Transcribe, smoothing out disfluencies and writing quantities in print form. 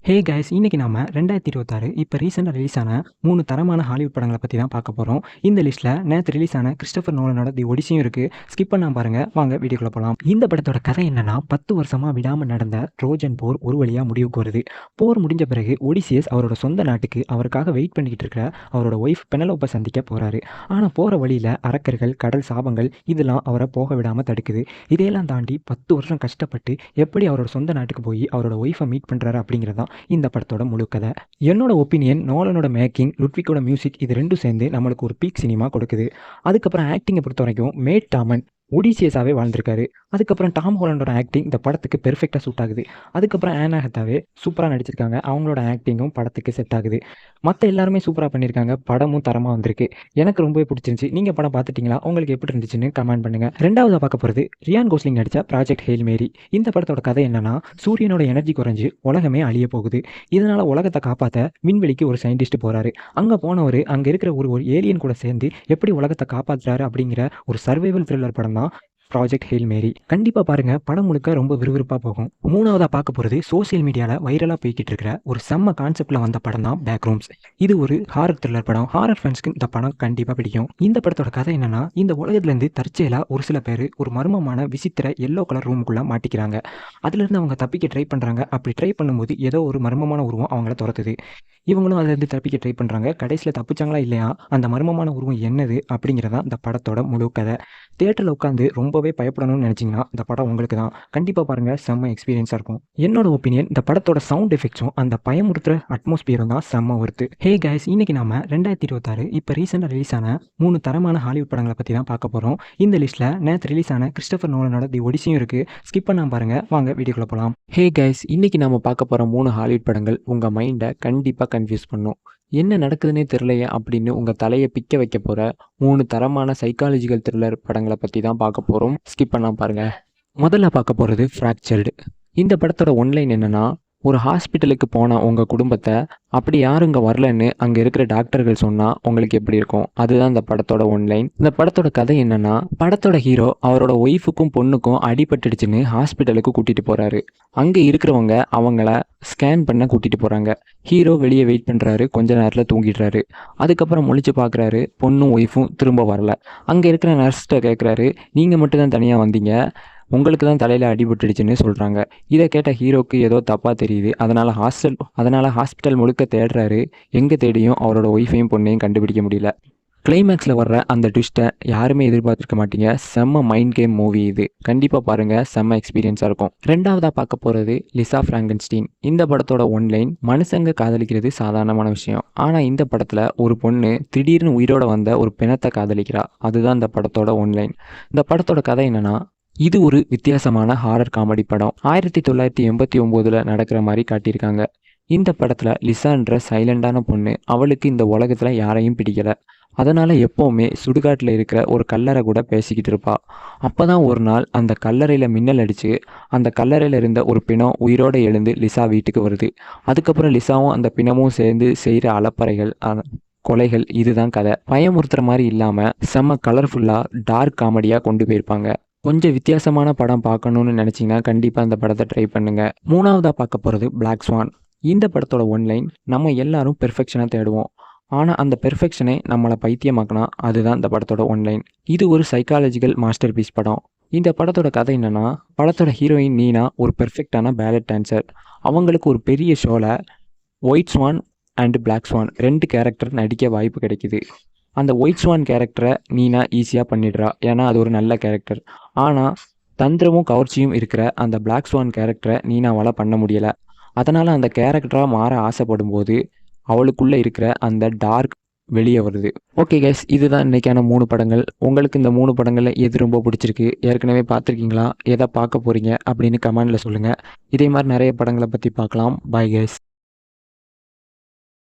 Hey guys, இன்னைக்கு நாம 2026 இப்போ ரீசெண்டாக ரிலீஸ் ஆன 3 தரமான ஹாலிவுட் படங்களை பற்றி தான் பார்க்க போகிறோம். இந்த லிஸ்ட்டில் நேற்று ரிலீஸ் ஆன கிறிஸ்டோபர் நோலனோட தி ஒடிசியும் இருக்குது. ஸ்கிப் பண்ணாம பாருங்க, வாங்க வீடியோக்குள்ள போகலாம். இந்த படத்தோட கதை என்னன்னா, 10 வருஷமாக விடாமல் நடந்த ட்ரோஜன் போர் ஒரு வழியாக முடிவுக்கு வருது. போர் முடிஞ்ச பிறகு ஒடிசியஸ் அவரோட சொந்த நாட்டுக்கு அவருக்காக வெயிட் பண்ணிக்கிட்டு இருக்கிற அவரோட ஒய்ஃப் பெனலோப்பை சந்திக்க போகிறாரு. ஆனால் போகிற வழியில் அரக்கர்கள், கடல் சாபங்கள் இதெல்லாம் அவரை போக விடாமல் தடுக்குது. இதையெல்லாம் தாண்டி 10 வருஷம் கஷ்டப்பட்டு எப்படி அவரோட சொந்த நாட்டுக்கு போய் அவரோட ஒய்ஃபை மீட் பண்ணுறாரு அப்படிங்கிறதான் இந்த படத்தோட முழு கதை. என்னோட ஒப்பீனியன், நோலனோட மேக்கிங், லுட்விக்கோட மியூசிக் இது ரெண்டும் சேர்ந்து நம்மளுக்கு ஒரு பீக் சினிமா கொடுக்குது. அதுக்கப்புறம் ஆக்டிங்கை பொறுத்த வரைக்கும் மேட் டாமன் ஒடிசியஸாகவே வாழ்ந்திருக்காரு. அதுக்கப்புறம் டாம் ஹாலண்டோட ஆக்டிங் இந்த படத்துக்கு பெர்ஃபெக்டாக சூட் ஆகுது. அதுக்கப்புறம் ஆனா ஹத்தாவே சூப்பராக நடிச்சிருக்காங்க. அவங்களோட ஆக்டிங்கும் படத்துக்கு செட் ஆகுது. மற்ற எல்லாருமே சூப்பராக பண்ணியிருக்காங்க. படமும் தரமாக வந்திருக்கு. எனக்கு ரொம்பவே பிடிச்சிருந்துச்சு. நீங்கள் படம் பார்த்துட்டிங்களா? உங்களுக்கு எப்படி இருந்துச்சுன்னு கமெண்ட் பண்ணுங்கள். ரெண்டாவதாக பார்க்க போகிறது ரியான் கோஸ்லிங் நடித்த ப்ராஜெக்ட் ஹெயில் மேரி. இந்த படத்தோட கதை என்னன்னா, சூரியனோட எனர்ஜி குறைஞ்சு உலகமே அழிய போகுது. இதனால் உலகத்தை காப்பாற்ற விண்வெளிக்கு ஒரு சயின்டிஸ்ட் போகிறாரு. அங்கே போனவர் அங்கே இருக்கிற ஒரு ஏலியன் கூட சேர்ந்து எப்படி உலகத்தை காப்பாற்றுறாரு அப்படிங்கிற ஒரு சர்வைவல் த்ரில்லர் படம் தான் ப்ராஜெக்ட் ஹெயில் மேரி. கண்டிப்பாக பாருங்கள், படம் முழுக்க ரொம்ப விறுவிறுப்பாக போகும். மூணாவதாக பார்க்க போகிறது சோசியல் மீடியாவில் வைரலாக போய்கிட்டு இருக்கிற ஒரு செம்ம கான்செப்டில் வந்த படம் தான் பேக் ரூம்ஸ். இது ஒரு ஹாரர் த்ரில்லர் படம். ஹாரர் ஃபேன்ஸ்க்கு இந்த படம் கண்டிப்பாக பிடிக்கும். இந்த படத்தோட கதை என்னன்னா, இந்த உலகத்துலேருந்து தற்செயலாக ஒரு சில பேர் ஒரு மர்மமான விசித்திர எல்லோ கலர் ரூமுக்குள்ளே மாட்டிக்கிறாங்க. அதுலேருந்து அவங்க தப்பிக்க ட்ரை பண்ணுறாங்க. அப்படி ட்ரை பண்ணும்போது ஏதோ ஒரு மர்மமான உருவம் அவங்கள துரத்துது. இவங்களும் அதுலேருந்து தப்பிக்க ட்ரை பண்ணுறாங்க. கடைசியில் தப்பிச்சாங்களா இல்லையா, அந்த மர்மமான உருவம் என்னது அப்படிங்கிறதான் இந்த படத்தோட முழு கதை. தியேட்டரில் உட்காந்து ரொம்பவே பயப்படணும்னு நினச்சிங்கன்னா இந்த படம் உங்களுக்கு தான். கண்டிப்பாக பாருங்கள், செம்ம எக்ஸ்பீரியன்ஸாக இருக்கும். என்னோட ஒப்பீனியன், இந்த படத்தோட சவுண்ட் எஃபெக்ட்ஸும் அந்த பயமுறுத்துற அட்மாஸ்பியரும் தான் செம்ம ஒர்த்து. ஹே கைஸ், இன்னைக்கு நாம 2026 இப்போ ரீசெண்டாக ரிலீஸ் ஆன 3 தரமான ஹாலிவுட் படங்களை பற்றி தான் பார்க்க போகிறோம். இந்த லிஸ்ட்டில் நேற்று ரிலீஸ் ஆன கிறிஸ்டோபர் நோலனோட தி ஒடிசியும் இருக்குது. ஸ்கிப் பண்ணாம பாருங்கள், வாங்க வீடியோக்குள்ள போகலாம். ஹே கைஸ், இன்னைக்கு நாம பார்க்க போகிற 3 ஹாலிவுட் படங்கள் உங்கள் மைண்டை கண்டிப்பாக கன்ஃபியூஸ் பண்ணும். என்ன நடக்குதுன்னே தெரியலையே அப்படின்னு உங்கள் தலையை பிக்க வைக்க போகிற 3 தரமான சைக்காலஜிக்கல் த்ரில்லர் படங்களை பற்றி தான் பார்க்க போகிறோம். ஸ்கிப் பண்ணாம பாருங்கள். முதல்ல பார்க்க போகிறது ஃப்ராக்சர்டு. இந்த படத்தோட ஒன்லைன் என்னென்னா, ஒரு ஹாஸ்பிட்டலுக்கு போன உங்கள் குடும்பத்தை அப்படி யாரும் இங்கே வரலன்னு அங்கே இருக்கிற டாக்டர்கள் சொன்னால் உங்களுக்கு எப்படி இருக்கும்? அதுதான் இந்த படத்தோட ஒன்லைன். இந்த படத்தோட கதை என்னென்னா, படத்தோட ஹீரோ அவரோட ஒய்ஃபுக்கும் பொண்ணுக்கும் அடிபட்டுடுச்சுன்னு ஹாஸ்பிட்டலுக்கு கூட்டிகிட்டு போகிறாரு. அங்கே இருக்கிறவங்க அவங்கள ஸ்கேன் பண்ண கூட்டிகிட்டு போகிறாங்க. ஹீரோ வெளியே வெயிட் பண்ணுறாரு. கொஞ்ச நேரத்தில் தூங்கிடுறாரு. அதுக்கப்புறம் முழிச்சு பார்க்குறாரு. பொண்ணும் ஒய்ஃபும் திரும்ப வரல. அங்கே இருக்கிற நர்ஸ்கிட்ட கேட்குறாரு, நீங்கள் மட்டும் தான் தனியாக வந்தீங்க, உங்களுக்கு தான் தலையில் அடிபட்டுடுச்சுன்னு சொல்கிறாங்க. இதை கேட்ட ஹீரோக்கு ஏதோ தப்பாக தெரியுது. அதனால் ஹாஸ்பிட்டல் முழுக்க தேடுறாரு. எங்கே தேடியும் அவரோட ஒய்ஃபையும் பொண்ணையும் கண்டுபிடிக்க முடியல. கிளைமேக்ஸில் வர்ற அந்த ட்விஸ்ட்டை யாருமே எதிர்பார்த்துருக்க மாட்டீங்க. செம்ம மைண்ட் கேம் மூவி இது. கண்டிப்பாக பாருங்கள், செம்ம எக்ஸ்பீரியன்ஸாக இருக்கும். ரெண்டாவதாக பார்க்க போகிறது லிசா ஃப்ராங்கன்ஸ்டீன். இந்த படத்தோட ஒன்லைன், மனுஷங்க காதலிக்கிறது சாதாரணமான விஷயம். ஆனால் இந்த படத்தில் ஒரு பொண்ணு திடீர்னு உயிரோட வந்த ஒரு பிணத்தை காதலிக்கிறா. அதுதான் இந்த படத்தோட ஒன்லைன். இந்த படத்தோட கதை என்னென்னா, இது ஒரு வித்தியாசமான ஹாரர் காமெடி படம். 1989 நடக்கிற மாதிரி காட்டியிருக்காங்க. இந்த படத்தில் லிசான்ற சைலண்டான பொண்ணு, அவளுக்கு இந்த உலகத்தில் யாரையும் பிடிக்கலை. அதனால் எப்போவுமே சுடுகாட்டில் இருக்கிற ஒரு கல்லறை கூட பேசிக்கிட்டு இருப்பா. அப்போ தான் ஒரு நாள் அந்த கல்லறையில் மின்னல் அடித்து அந்த கல்லறையில் இருந்த ஒரு பிணம் உயிரோடு எழுந்து லிசா வீட்டுக்கு வருது. அதுக்கப்புறம் லிசாவும் அந்த பிணமும் சேர்ந்து செய்கிற அலப்பறைகள், கொலைகள், இதுதான் கதை. பயமுறுத்துற மாதிரி இல்லாமல் செம்ம கலர்ஃபுல்லாக டார்க் காமெடியாக கொண்டு போயிருப்பாங்க. கொஞ்சம் வித்தியாசமான படம் பார்க்கணுன்னு நினச்சிங்கன்னா கண்டிப்பாக இந்த படத்தை ட்ரை பண்ணுங்கள். மூணாவதாக பார்க்க போகிறது பிளாக் ஸ்வான். இந்த படத்தோட ஒன்லைன், நம்ம எல்லாரும் பெர்ஃபெக்ஷனாக தேடுவோம். ஆனால் அந்த பெர்ஃபெக்ஷனை நம்மளை பைத்தியமாக்கினா அதுதான் இந்த படத்தோட ஒன்லைன். இது ஒரு சைக்காலஜிக்கல் மாஸ்டர் பீஸ் படம். இந்த படத்தோட கதை என்னென்னா, படத்தோட ஹீரோயின் நீனா ஒரு பெர்ஃபெக்டான பேலட் டான்சர். அவங்களுக்கு ஒரு பெரிய ஷோவில் white swan and black swan 2 character நடிக்க வாய்ப்பு கிடைக்குது. அந்த ஒயிட் ஸ்வான் கேரக்டரை நீனா ஈஸியாக பண்ணிடுறா, ஏன்னா அது ஒரு நல்ல கேரக்டர். ஆனால் தந்திரமும் கவர்ச்சியும் இருக்கிற அந்த பிளாக் ஸ்வான் கேரக்டரை நீனாவால் பண்ண முடியலை. அதனால் அந்த கேரக்டராக மாற ஆசைப்படும் போது அவளுக்குள்ளே இருக்கிற அந்த டார்க் வெளியே வருது. ஓகே கைஸ், இதுதான் இன்றைக்கான 3 படங்கள். உங்களுக்கு இந்த 3 படங்களில் எது ரொம்ப பிடிச்சிருக்கு, ஏற்கனவே பார்த்துருக்கீங்களா, எதை பார்க்க போகிறீங்க அப்படின்னு கமெண்டில் சொல்லுங்கள். இதே மாதிரி நிறைய படங்களை பற்றி பார்க்கலாம். Bye guys.